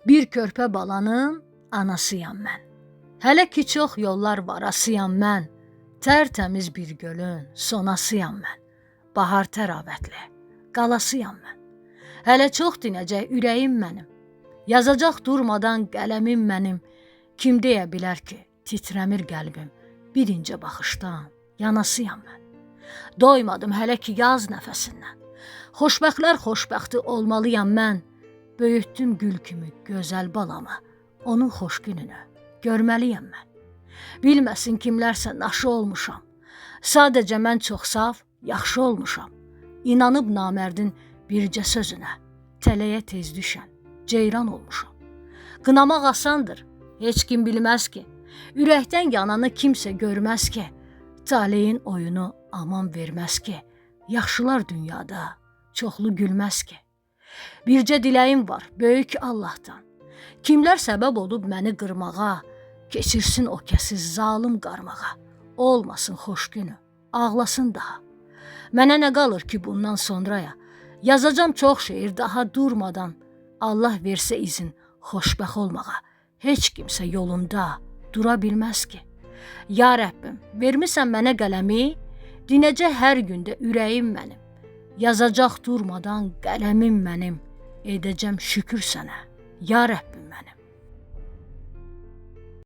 Bir körpə balanın anasıyam mən. Hələ ki çox yollar varasıyam mən. Tərtəmiz bir gölün sonasıyam mən. Bahar təravətli qalasıyam mən. Hələ çox dinəcək ürəyim mənim. Yazacaq durmadan qələmim mənim. Kim deyə bilər ki, titrəmir qəlbim. Bir incə baxışdan yanasıyam mən. Doymadım hələ ki yaz nəfəsindən. Xoşbəxtlər xoşbəxti olmalıyam mən. Böyütdüm gül kimi gözəl balamı. Onun xoş gününü görməliyəm mən. Bilməsin kimlərsə naşı olmuşam. Sadəcə mən çox saf, yaxşı olmuşam. İnanıb namərdin bircə sözünə. Tələyə tez düşən ceyran olmuşam. Qınamaq asandır, heç kim bilməz ki. Ürəkdən yananı kimsə görməz ki. Taleyin oyunu aman verməz ki. Yaxşılar dünyada çoxlu gülməz ki. Bircə diləyim var böyük Allahdan. Kimlər səbəb olub məni qırmağa, keçirsin o kəsiz zalım qarmağa. Olmasın xoş günü, ağlasın daha. Mənə nə qalır ki bundan sonraya? Yazacam çox şeir daha durmadan. Allah versə izin xoşbəxt olmağa. Heç kimsə yolunda dura bilməz ki. Ya Rəbbim, vermisən mənə qələmi, dinəcək hər gündə ürəyim mənim. Yazacaq durmadan qələmim mənim, edəcəm şükür sənə, ya Rəbbim.